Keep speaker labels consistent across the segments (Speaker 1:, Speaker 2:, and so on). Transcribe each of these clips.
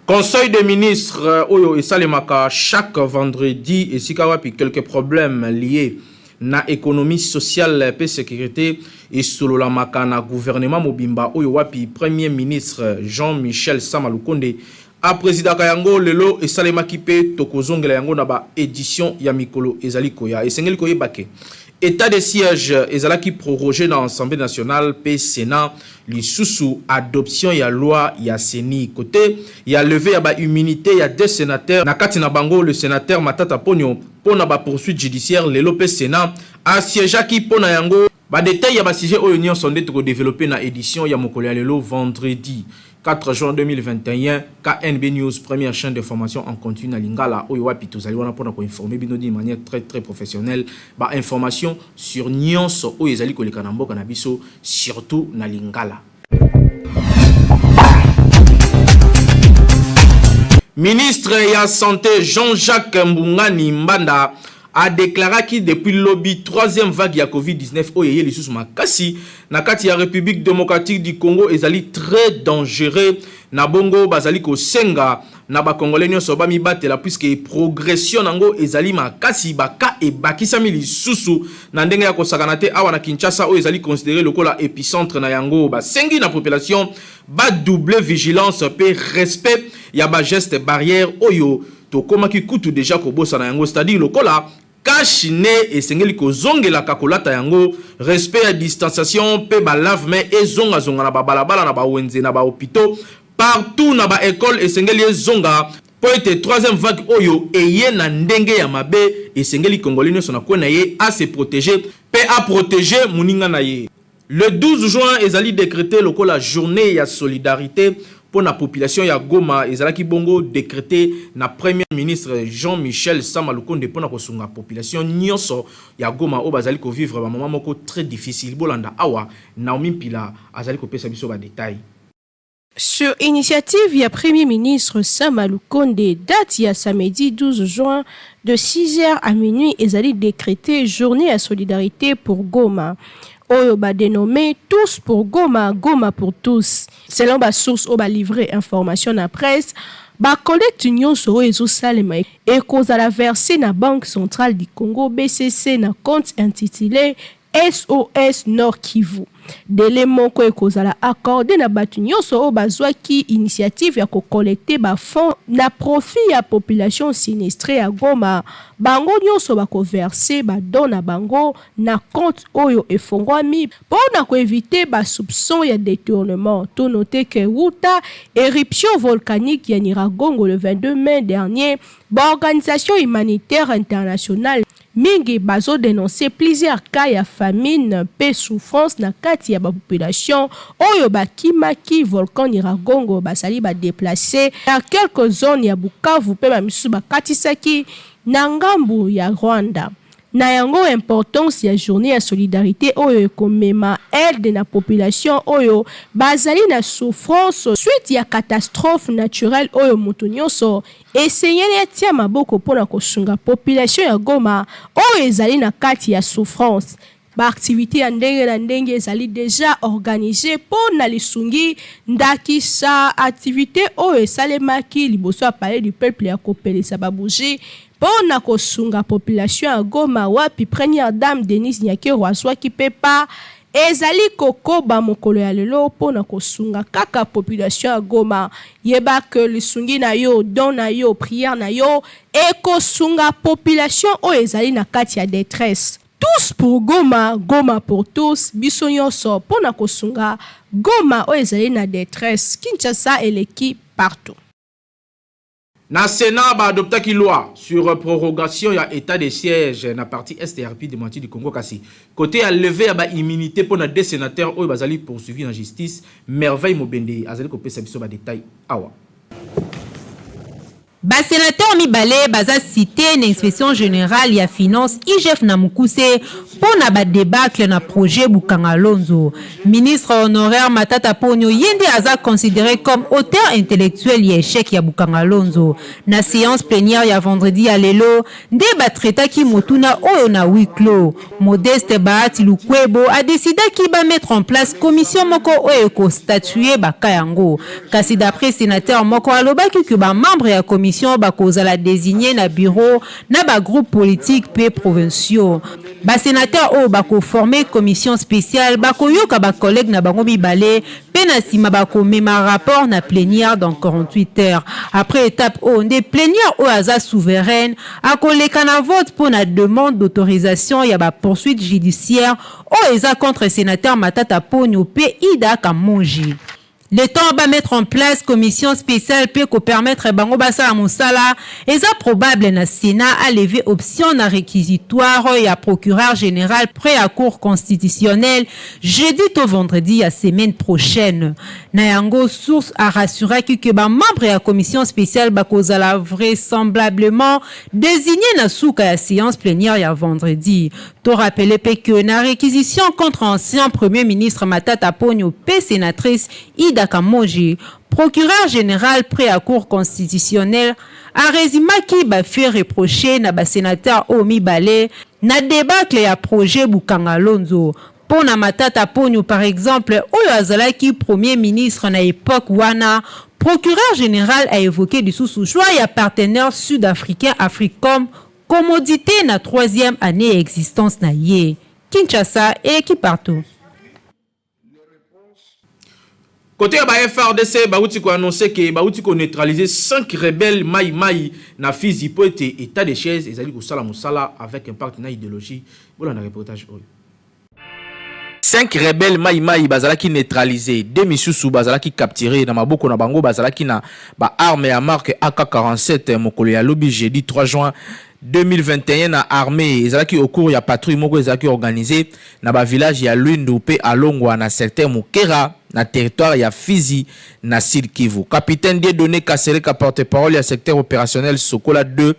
Speaker 1: Conseil des ministres Oyo et Salemaka chaque vendredi et si kawapi quelques problèmes liés na économie sociale et sécurité et solo la makana gouvernement mobimba Oyo wapi premier ministre Jean-Michel Sama Lukonde a président Kayango lelo et Salemaki pe tokozongela yango na ba édition ya mikolo ezali koya et sengeli koye bake état de siège ezalaki prorogé dans l'Assemblée nationale pe Sénat li sous adoption ya loi ya seni côté ya levé ya ba immunité ya deux sénateurs na kati na bango le sénateur Matata Ponyo pona ba poursuite judiciaire lelo pe Sénat a siègeaki pona yango ba détail ya ba sujet oyo nyonso nde to développer na édition ya mokolo ya lelo vendredi 4 juin 2021, KNB News, première chaîne de formation en continu à Lingala, où wapi tous allez pour informer bino de manière très professionnelle, bah information sur Nyonso où ils allaient coller kanambo kanabiso surtout na Lingala. Ministre ya santé Jean-Jacques Mbungani Mbanda a déclaré que depuis le lobby troisième vague ya COVID-19 oyeye lisusu makasi na kati ya République démocratique du Congo ezali très dangereux na bongo bazali ko senga na ba congolais nyonso ba mi batela puisque progression nango ezali makasi baka e bakisami lisusu na ndenge ya kosakana te awa na Kinshasa o ezali considéré lokola épicentre na yango ba sengi na population ba doubler vigilance pe respect ya ba geste barrière oyo to komaki kutu déjà ko bossa na yango c'est-à-dire lokola kashine et sengeli ko zongela kakolata yango respect à distanciation pe ba lave main et zonga zonga na ba balabala na ba wenze na ba hôpitaux partout na ba école et sengeli zonga pour être troisième vague oyo eye na ndenge ya mabe et sengeli congolais nyonso na kona ye à se protéger pe à protéger muninga na ye. Le 12 juin ezali décrété lokola journée ya solidarité pour la population ya Goma ezalaki bongo décrété na premier ministre Jean-Michel Sama Lukonde pour la population nyonso ya Goma o bazali ko vivre ba moment moko très difficile bolanda awa Naomi Pila azali ko pesa biso ba détail.
Speaker 2: Sur initiative ya premier ministre Sama Lukonde, date ya samedi 12 juin de 6h à minuit ezali décrété journée à solidarité pour Goma. Oyo ba dénommé tous pour Goma, Goma pour tous. Selon ba source o ba livré information na presse, ba collecte nyonso ezo salema et cause à la versée na Banque centrale du Congo BCC na compte intitulé SOS Nord Kivu. Délai moko ekozala accordé na batu nyonso o bazwaki initiative ya ko collecter ba fonds na profit ya population sinistrée à Goma. Bango nyonso bako verser ba don na bango na compte oyo efongwami pour na ko éviter ba soupçon ya détournement. To noter que Wuta éruption volcanique ya Nyiragongo le 22 mai dernier, ba organisation humanitaire internationale mingi bazo dénoncer plusieurs cas ya famine pe souffrance na kati ya ba population oyo bakimaki volcan Nyiragongo basali ba déplacer à quelques zones ya Bukavu pe ba misu bakatisaki na ngambu ya Rwanda. Na yango importance ya journée ya solidarité oyo ekomema aide na population oyo bazali na souffrance suite ya catastrophe naturelle oyo moto nyonso esengeli tia maboko pona kosunga population ya Goma oyo ezali na kati ya souffrance. Ba activité ya ndenge na ndenge ezali déjà organisée pona lisungi ndakisa activité oyo esalemaki liboso ya palais du peuple ya kopelisa babuji pona kosunga population ya Goma wapi première dame Denise Nyakero aswaki pepa ezali kokoba mokolo ya lelo pona kosunga kaka population ya Goma yeba que lisungi na yo don na yo prière na yo e kosunga population o ezali na kati ya détresse. Tous pour Goma, Goma pour tous, biso nyonso pona kosunga Goma o ezali na détresse. Kinshasa eleki partout.
Speaker 1: Na Sénat ba adoptaki loi sur prorogation ya état de siège na partie STRP démenti du Congo kasi. Côté à lever ba immunité pour na deux sénateurs oyo bazali poursuivi en justice, Merveille Mobende azali ko pesa biso ba détail awa.
Speaker 3: Sénateur mibale baza cité l'inspection générale ya finance IGF na Mukuse pour na débattre na projet Bukangalonzo. Ministre honoraire Matata Ponyo yende aza considéré comme auteur intellectuel ya échec ya Bukangalonzo. Na séance plénière ya vendredi à lelo, débat traita ki motuna oyo na huis clos. Modeste Bahati Lukwebo a décidé qu'il va mettre en place commission moko oyo ko statuer bakayango. Kasi d'après sénateur moko alobaki que ba membre ya commission bakozala désigné na bureau na ba groupe politique pe provinciaux. Ba sénateur o bako former commission spéciale bako yoka ba collègue na bango mibale pe na sima bako mema rapport na plénière dans 48 heures. Après étape o nde plénière o aza souveraine akoleka na vote pour na demande d'autorisation ya ba poursuite judiciaire o eza contre sénateur Matata Ponyo pe Ida Kamonji. Le temps va mettre en place commission spéciale pour permettre bango basa musala et ça probable na Sénat à lever option na réquisitoire et à procureur général près à cour constitutionnelle jeudi au vendredi à semaine prochaine. Nayango source a rassuré que ba membre de la commission spéciale bakozala vraisemblablement désigné na souka ya séance plénière ya vendredi. To rappeler que na réquisition contre ancien premier ministre Matata Ponyo pe sénatrice Ida Kamonji, procureur général près à cour constitutionnelle, a résumé qui va fait reprocher na ba sénateur Omi Balé na débâcle ya projet Bukangalonzo. Pour na Matata Ponyo par exemple, oyo azalaki premier ministre na époque wana, procureur général a évoqué du sous-choix ya partenaire sud-africain Africom commodité na 3e année existence na ye. Kinshasa et qui partout.
Speaker 1: Côté ba FRDC, bauti ko annoncer que bauti ko neutraliser 5 rebelles Mai na Fizi po ete état de chaise ezali ko sala musala avec un partenaire idéologie. Voilà un reportage. 5 rebelles Mai bazalaki neutralisé, 2 misusu bazalaki capturé na maboko na bango bazalaki na ba arme ya marque AK-47 mokolo ya lobi jeudi 3 juin 2021 na armée ezalaki au cours ya patrouille moko ezalaki organisé na ba village ya Lundu pe Alongwa na secteur Mukera na territoire ya Fizi na Sud Kivu. Capitaine Dieudonné Kasereka porte-parole ya secteur opérationnel Sokola 2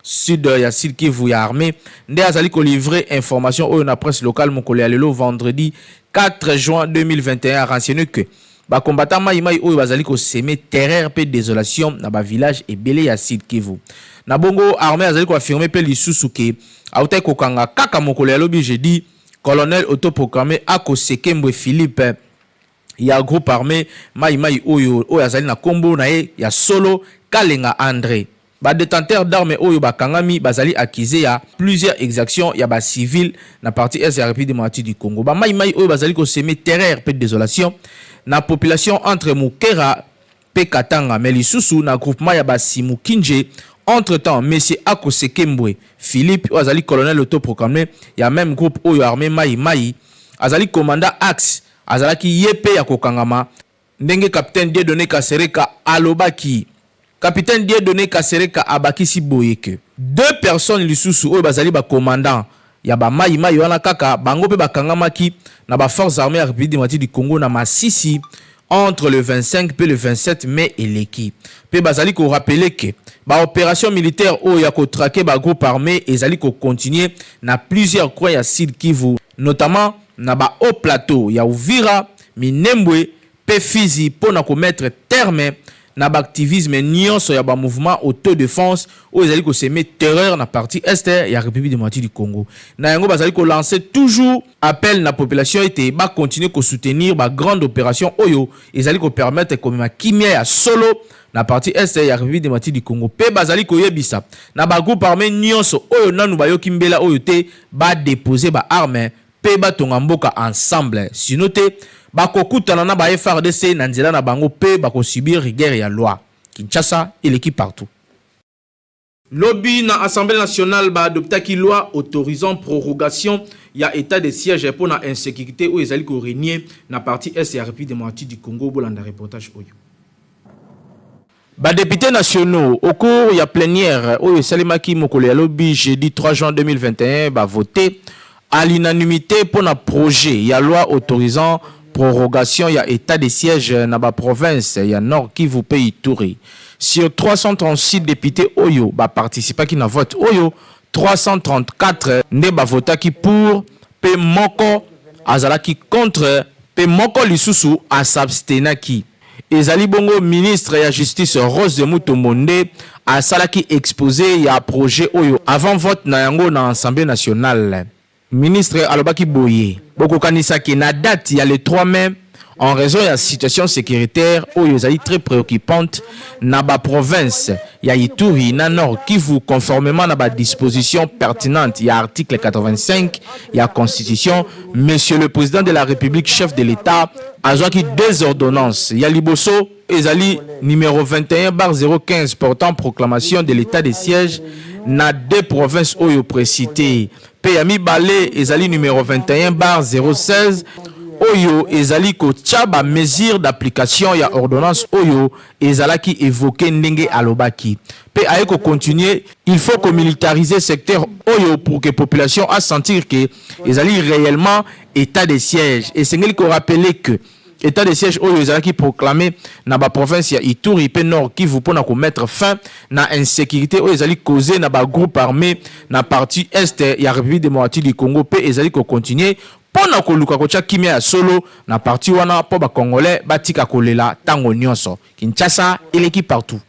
Speaker 1: sud ya Sud Kivu ya armée nde azali ko livrer information au na presse locale mokolo ya lelo vendredi 4 juin 2021 a renseigné que ba combattant Mai oyo bazali ko semer terreur pe désolation na ba village ebele ya Sud Kivu. Na bongo armée azali ko affirmer pe lisusu ke autai ko kanga kaka mokolo ya lobi jeudi colonel autoproclamé Akosekembwe Philippe ya groupe armé Mai oyo azali na kombo na ye ya solo Kalenga André. Ba détenteur d'armes oyo bakangami bazali accusé ya plusieurs exactions ya ba civil na partie est ya République démocratique du Congo. Ba Mai oyo bazali ko semer terreur pe désolation na population entre Mukera pe Katanga mais lisusu na groupement ya ba Simukinje. Entre-temps, monsieur Akosekembwe Philippe azali colonel autoproclamé ya même groupe oyo armé Mai azali commandant axe azalaki yepe ya kokangama ndenge capitaine Dieudonné Kasereka alobaki. Capitaine Dieudonné Kasereka abakisi boyeke 2 personnes lisusu oyo bazali ba commandant ya ba Mai wana kaka bango pe bakangamaki na ba forces armées ya République démocratique du Congo na Masisi entre le 25 et le 27 mai eleki. Pe bazali ko rappeler que ba opération militaire oyo ya ko traquer ba groupe armé ezali ko continuer na plusieurs coins ya Sud Kivu, notamment na ba haut plateau ya Uvira, Minembwe, pe Fizi pona ko mettre terme na ba activisme nyonso ya ba mouvement autodéfense oyo ezali ko semer terreur na partie est ya République démocratique du Congo. Na yango bazali ko lancer toujours appel na population ete ba continuer ko soutenir ba grande opération oyo ezali ko permettre comme ma kimia ya solo na partie est ya République démocratique du Congo. Pe bazali ko yebisa na ba groupe armé nyonso oyo nanu ba yoki mbela oyo te ba déposer ba arme pe ba tonga mboka ensemble. Sinon te bakokutana na ba FRDC na nzela na bango pe bakosubir rigueur ya loi. Kinshasa et l'équipe partout. Lobby na Assemblée nationale ba adoptaki loi autorisant prorogation ya état de siège pour na insécurité ou ezali ko régner na partie est ya République démocratique du Congo. Bolanda reportage oyo. Ba députés nationaux au cours ya plénière oyo salimaki mokolo ya lobby jeudi 3 juin 2021 ba voté à l'unanimité pour un projet ya loi autorisant prorogation ya état de siège na ba province ya Nord Kivu pe Ituri. Sur 336 députés oyo ba participa ki na vote oyo 334 ne ba vota ki pour pe moko azalaki contre pe moko lisusu a s'abstenaki. Ezali bongo ministre ya justice Rose Mutombo a salaki exposé ya projet oyo avant vote na yango na Assemblée nationale. Ministre alobaki boye boko kanisa ki na date ya le 3 mai en raison de la situation sécuritaire oyo ezali très préoccupante na ba province ya Ituri na Nord Kivu conformément na ba disposition pertinente ya article 85 ya constitution. Monsieur le président de la République, chef de l'État, azwaki deux ordonnances ya liboso ezali numéro 21/015 portant proclamation de l'état de siège na deux provinces oyo précité. Pe ya mibale ezali numéro 21/016 oyo ezali ko tchaba mesure d'application ya ordonnance oyo ezalaki évoqué ndenge alobaki. Pe aeko continuer, il faut que militariser secteur oyo pour que population a sentir que ezali réellement état de siège. Et c'est ngeli ko rappeler que état de siège oyo ezalaki proclamé na ba province ya Ituri pe Nord Kivu pona ko mettre fin na insécurité oyo ezali causé na ba groupe armé na partie est ya République démocratique du Congo pe ezali ko continuer pona ko luka ko kimia ya solo na partie wana po ba congolais batika kolela tango nyonso. Kinshasa eleki partout.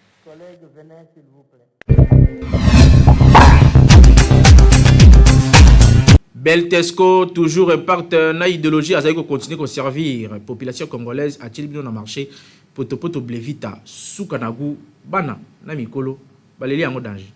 Speaker 1: Beltesco, toujours partenaire idéologie, a continuer à servir la population congolaise à Tchilibino na marché Poto Blevita, Soukanagu, Bana, Namikolo, Baleli en danger.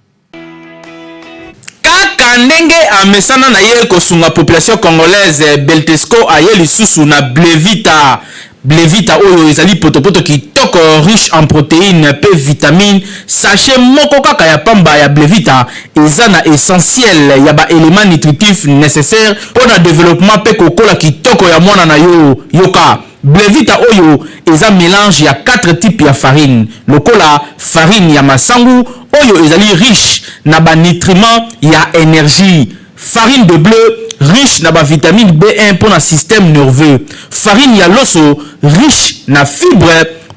Speaker 1: Kaka ndenge amesana na ye kosunga population congolaise Beltesco aye lisusu na Blevita. Blevita oyo ezali potopoto kitoko riche en protéines pe vitamines. Sachet moko kaka ya pamba ya Blevita eza na essentiel ya ba éléments nutritifs nécessaires pour le développement pe kokola kitoko ya mwana na yo yoka. Blevita oyo eza mélange ya 4 types ya farine. Lokola farine ya masangu oyo ezali riche na ba nutriments ya énergie. Farine de bleu riche na ba vitamine B1 pour le système nerveux. Farine ya loso riche na fibre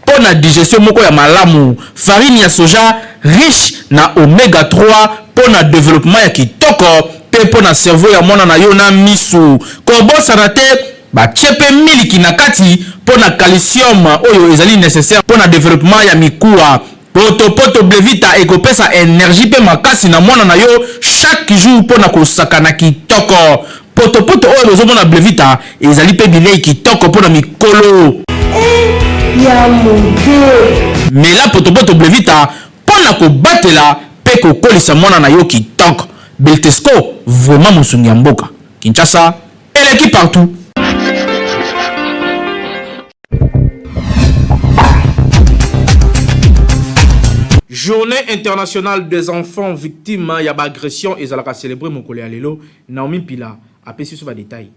Speaker 1: pour la digestion moko ya malamu. Farine ya soja riche na oméga 3 pour le développement ya kitoko pe pour na cerveau ya mwana na yo na misu. Kobo sanate ba tchepe miliki na kati pour na calcium oyo ezali nécessaire pour le développement ya mikuwa. Poto Blevita ekopesa énergie pe makasi na mwana na yo chaque jour pona kosaka na kitoko. Poto oyo bozomona Blevita ezali pe bilei kitoko pona mikolo. Ya monde. Mais là poto Blevita pona kobatela pe kokolisa mwana na yo kitoko. Beltesco vraiment mosungi ya mboka. Kinshasa eleki partout. Journée internationale des enfants victimes ya ba agression ezalaka célébrer mokolo ya lelo. Naomi Pila apesi sur ba détail.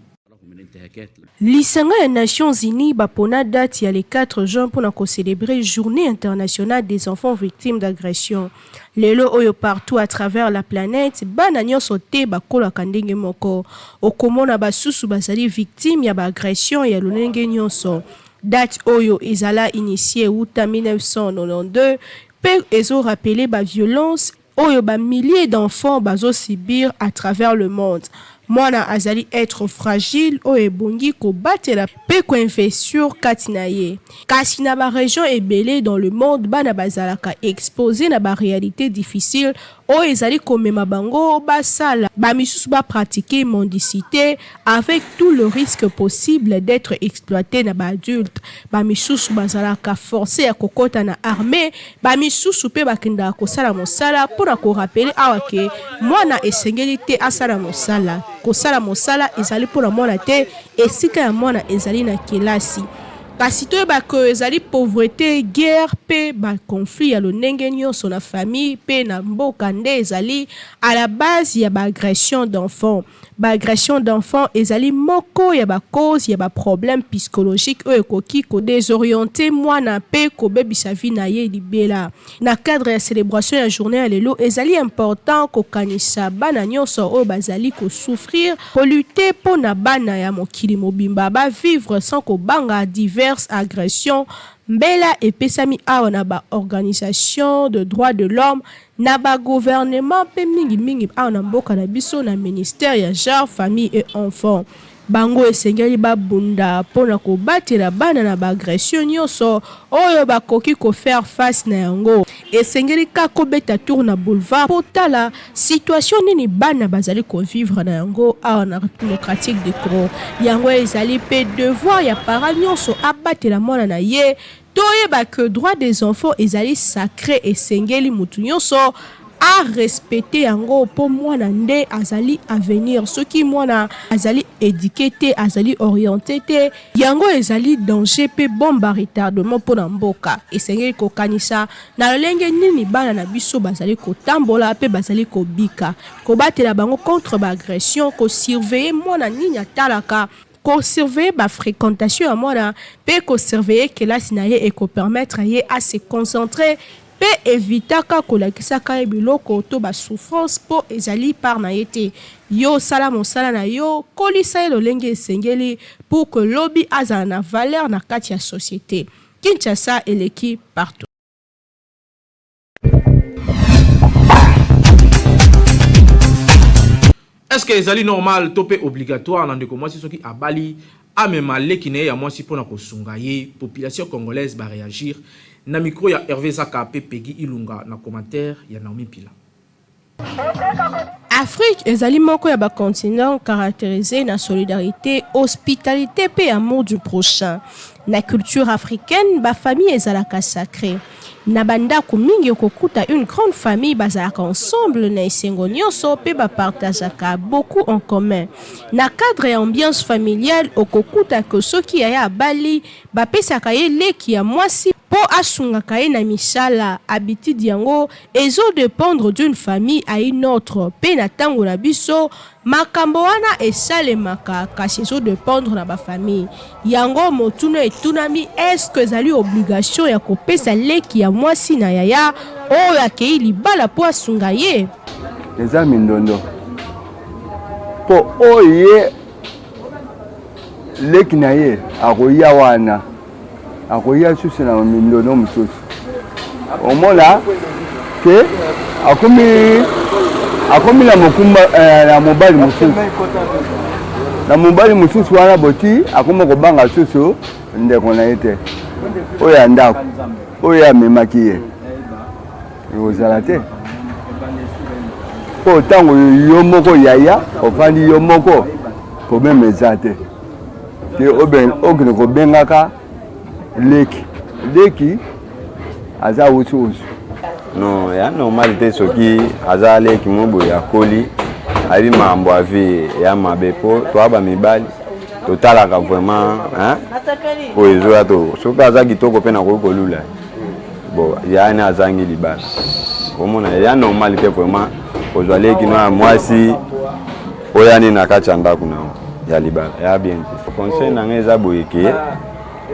Speaker 2: Lisanga ya Nations Unies bapona date ya le 4 juin pour célébrer Journée internationale des enfants victimes d'agression. Lelo oyo partout à travers la planète bana nyonso te bakola kandenge moko okomona basusu bazali victime ya ba agression ya lolenge nyonso. Date oyo ezala initié uta 1992 pe ezo rappeler ba violence oyo ba milliers d'enfants bazo subir à travers le monde. Mwana azali être fragile o ebongi ko batela pe ko infesture katinaye. Kasi na ba région ebele dans le monde bana bazalaka exposé na ba réalité difficile o ezali komema bango basala ba misusu ba pratiquer mendicité avec tout le risque possible d'être exploité na ba adulte. Ba misusu bazalaka forcé à kokota na armée, ba misusu pe bakenda ko sala mosala pour ko rappeler awake mwana esengeli te asala mosala. Kosala mosala ezali pour la mwana te esika ya mwana ezali na kelasi. Kasi to ba ko ezali pauvreté, guerre pe ba conflit ya lonenge nyonso na famille pe na mboka nde ezali à la base ya ba agression d'enfants. ba agression d'enfants ezali moko ya ba cause ya ba problème psychologique oyo ekoki ko désorienter mwana pe ko bebisa vie na ye libela. Na cadre ya célébration ya journée ya lelo ezali important ko kanisa bana nyonso oyo bazali ko souffrir ko lutter pour na bana ya mokili mobimba ba vivre sans ko banga diverses agressions. Mbela epesami awa na ba organisation de droits de l'homme na ba gouvernement pe mingi awa na mboka na biso na ministère ya genre famille et enfants. Bango esengeli babunda pona ko batela bana na ba agression nyonso oyo bakoki ko faire face na yango. Esengeli ka ko beta tour na boulevard potala situation nini bana bazali ko vivre na yango awa na démocratique de Congo. Yango ezali pe devoir ya parents nyonso abatela mona na ye. Toyeba que droit des enfants ezali sacré esengeli mutu nyonso a respecter yango po mwana nde azali avenir soki mwana azali éduqué te azali orienté te yango ezali danger pe bomba retardement po na mboka esengeli kokanisa na lolenge nini bana na biso bazali kotambola pe bazali kobika kobatela bango contre ba agression ko surveiller mwana nini atalaka ko surveiller ba fréquentation ya mwana pe ko surveiller kelasi na ye et ko permettre ye à se concentrer pe evitaka kolakisaka ye biloko to ba souffrance po ezali par na yete yo sala mosala na yo kolisa ye lolenge esengeli pour que lobby azala na valeur na kati ya société. Kinshasa eleki partout.
Speaker 1: Est-ce que ezali normal topé obligatoire na ndeko mwasi soki abali amema leki na ye ya mwasi pona kosunga ye population congolaise ba réagir na micro ya Hervé Zaka pe Peggy Ilunga na commentaire ya Naomi Pila.
Speaker 2: Afrique ezali moko ya ba continent caractérisé na solidarité, hospitalité pe amour du prochain. Na culture africaine, ba famille ezalaka sacrée. Na bandako mingi okokuta une grande famille bazalaka ensemble na esengo nyonso pe ba partageaka beaucoup en commun. Na cadre et ambiance familiale okokuta que soki ya bali ba pesaka ye leki ya mwasi po asungaka ye na misala habitude yango ezo dépendre d'une famille à une autre pe na tango na biso makambo wana esalemaka kasi ezo dépendre na ba famille yango motuna etunami est-ce que ezali obligation ya kopesa leki ya mwasi na yaya oyo akei libala po asunga ye
Speaker 4: eza mindondo po oye leki na ye akoya wana akoya susu na mindondo mosusu omona ke akomi na mokumba na mobali mosusu na mobali mosusu wana boti akoma kobanga susu ndeko na ye te oyo ya ndako oyo amemaki ye ekozala te po ntango yo moko yaya ofandi yo moko problème eza te te okende kobengaka leki aza usu
Speaker 5: non ya normal te soki aza leki mobo ya koli abi mambo avi ya mabe po toaba mibali totalaka vraiment po ezoya to soki aza kitoko mpe nakoki kolula bo yani azangi libala omona ya normal te vraiment ozwa leki no ya mwasi oyani na kati ya ndako na ya libala ya bien te conseil na ngai eza boyeke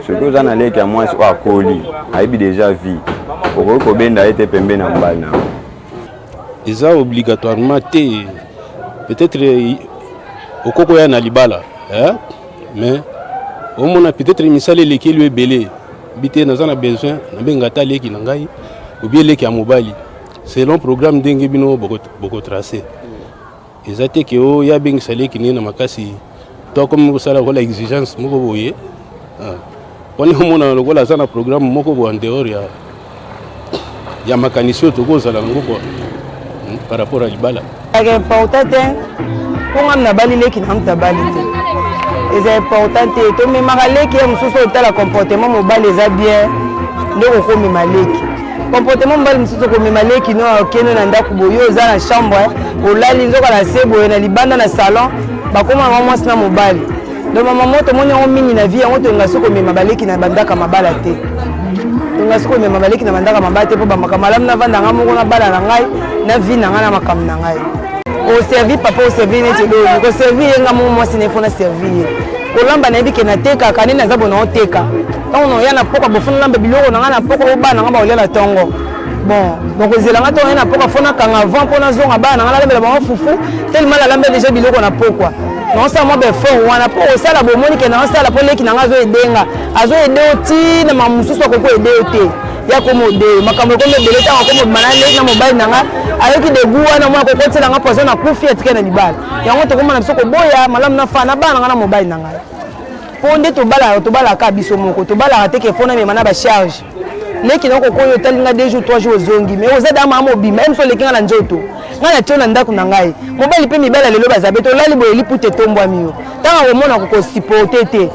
Speaker 5: soki oza na leki ya mwasi oyo akoli ayebi déjà vie okoki kobenda ye te pembe na mobali na
Speaker 6: eza obligatoirement te peut-être okoko ya na libala mais omona peut-être misala eleki elo ebele bite naza na besoin nabenga ata leki na ngai obie leki ya mobali selon programme ndenge bino bokotrace eza te ke oyo abengisa leki nini na makasi to comme kosala lokola exigence moko boye wana omona lokola aza na programme moko bo en dehors ya makanisi oyo tokozala yango kwa par rapport à libala
Speaker 7: important te mponga na bali leki na muta bali te eza important te tomemaka leki ya mosusu otala comportement mobali eza bien nde kokomema leki comportement mobali mosusu okomema leki no okende na ndako boye oza na chambre olali nzoka na se boye na libanda na salon bakomaka mwasi na mobali donc mama moto moni yango mingi na vie yango tolinga soki komema baleki na bandaka mabala te tolinga soki komema baleki na bandaka mabala te mpo bamaka malamu navandanga moko na bala na ngai na vie na ngai na makambo na ngai servir papa au servir neti do ko servir nga mo moi sine fona servir ko lamba na bi ke na teka kanini na zabo na oteka donc no ya na poko bo fona lamba biloko na nga na poko ba na nga ba olela tongo bon donc ezela nga to na poko fona kanga avant pona zonga ba na nga lamba ba fufu tellement la lamba déjà biloko na poko non ça moi be fond wana po osala bo moni ke na osala po leki na nga zo edenga azo edoti na mamususu ko edete ya komo de makambo ko mebele ta ko mo manale na mobile nanga ayoki de guwa na mwa ko kotela nga poison na kufi atike na libala yango to komana biso ko boya malamu na fana bana nga na mobile nanga ponde to bala ka biso moko to bala ateke fona me mana ba charge leki na ko koyo talinga 2 jours 3 jours zongi mais ozada ma mobi même so leki nga na njoto nga na tona ndako na ngai mobile pe mibala lelo bazabe to lali boyeli pute tombwa miyo tanga omona ko supporter te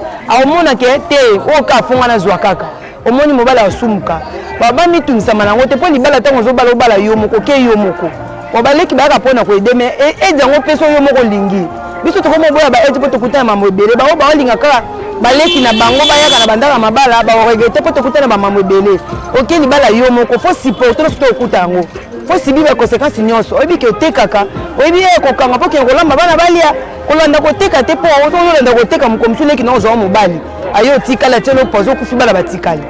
Speaker 7: omona ke te o ka funga na zwa kaka omoni mobala asumuka baba mitunisa manango te po libala tango zo bala yo moko ke yo moko obaleki baka pona ko edeme ejango peso yo moko lingi biso to komo boya ba eti po to kutana mambo ebele ba ba linga kala baleki na bango bayaka na bandaka mabala ba regete po to kutana ba mambo ebele oke libala yo moko fo supporter to kutango fo sibiba conséquence nyonso obi ke tekaka obi ko kanga po ke kolamba bana balia kolanda ko teka te po o to yolanda ko teka mukomsuleki na ozo mobali ayo tikala telo pozo kufibala batikali.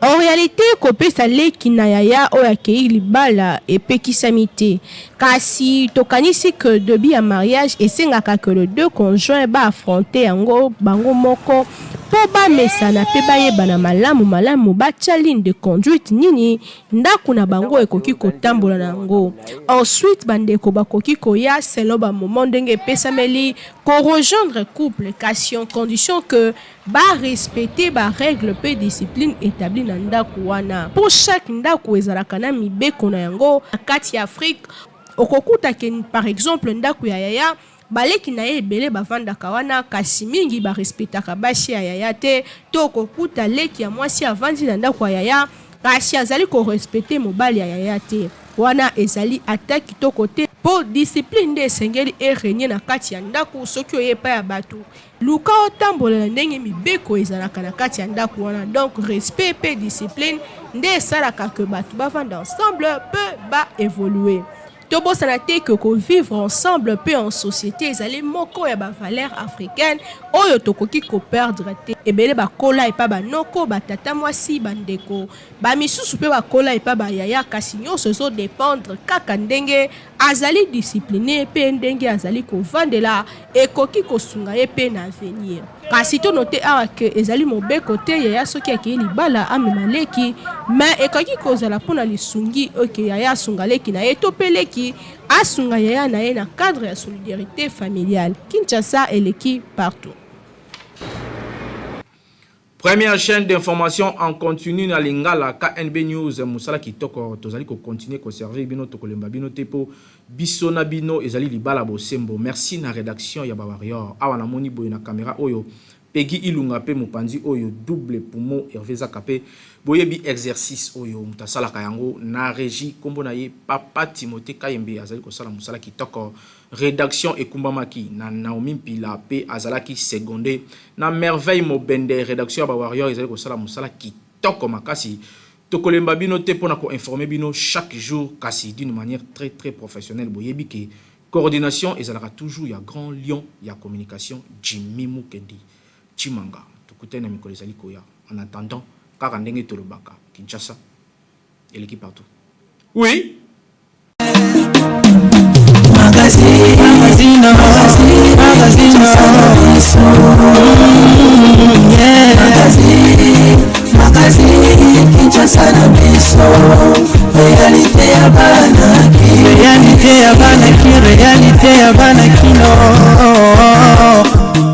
Speaker 2: En réalité, kopesa leki na yaya oyo akei libala epekisami te. Kasi tokanisi que debi ya mariage esengaka que le deux conjoints ba affronter yango bango moko po bamesana pe bayebana malamu batia ligne de conduite nini ndako na bango ekoki kotambola nango. Ensuite bandeko bakoki koya selon ba moment ndenge epesameli ko rejoindre couple kasi en condition que ba respecter ba règle pe discipline établie na ndako wana. Pour chaque ndako ezalaka na mibeko na yango na kati ya Afrique okokuta ke par exemple ndako ya yaya baleki na ye ebele bavandaka wana kasi mingi barespectaka basi ya yaya te to okokuta leki ya mwasi avandi na ndako ya yaya kasi azali korespecte mobali ya yaya te wana ezali ata kitoko te po discipline nde esengeli erenye na kati ya ndako soki oyepa ya bato luka otambola na ndenge mibeko ezalaka na kati ya ndako wana donc respect pe discipline nde esalaka ke bato bavanda ensemble pe ba évoluer. Tobo sanate que vivre ensemble peu en société ezali moko ya ba valeur africaine oyo tokoki ko perdre te ebele ba kola epa ba noko ba tata mwasi bandeko ba misusu pe ba kola epa ba yaya kasi nyonso so dépendre kaka ndenge azali discipliné pe ndenge azali ko vandela ekoki ko sunga ye pe na avenir kasi to note awa ke ezali mobeko te yaya soki akei libala amema leki mais ekoki kozala pona lisungi oke yaya sunga leki na ye to peleki asunga yaya na ye na cadre ya solidarité familiale. Kinshasa eleki partout.
Speaker 1: Première chaîne d'information en continu na lingala KNB News musala kitoko tozali ko continuer ko servir bino to kolemba bino tepo bisona bino ezali libala bosembo. Merci na rédaction ya Bawarior awa na moni boye na caméra oyo Peggy Ilunga pe mupanzi oyo double poumon Hervé Zakape boyebi exercice oyo mutasala kayango na régie kombo na ye Papa Timothée Kayembe azali ko sala musala kitoko rédaction ekumbamaki na Naomi Mpila pe azalaki secondé na merveille mobende rédaction ba warrior ezali ko sala musala kitoko makasi tokolemba bino te pona ko informer bino chaque jour kasi d'une manière très professionnelle boyebi ke coordination ezalaka toujours ya grand lion ya communication Jimmy Mukendi Chimanga tukutena mikolo ezali koya en attendant kaka ndenge tolobaka Kinshasa et l'équipe partout. Oui.
Speaker 8: Kinshasa na biso réalité ya bana ki réalité ya bana kino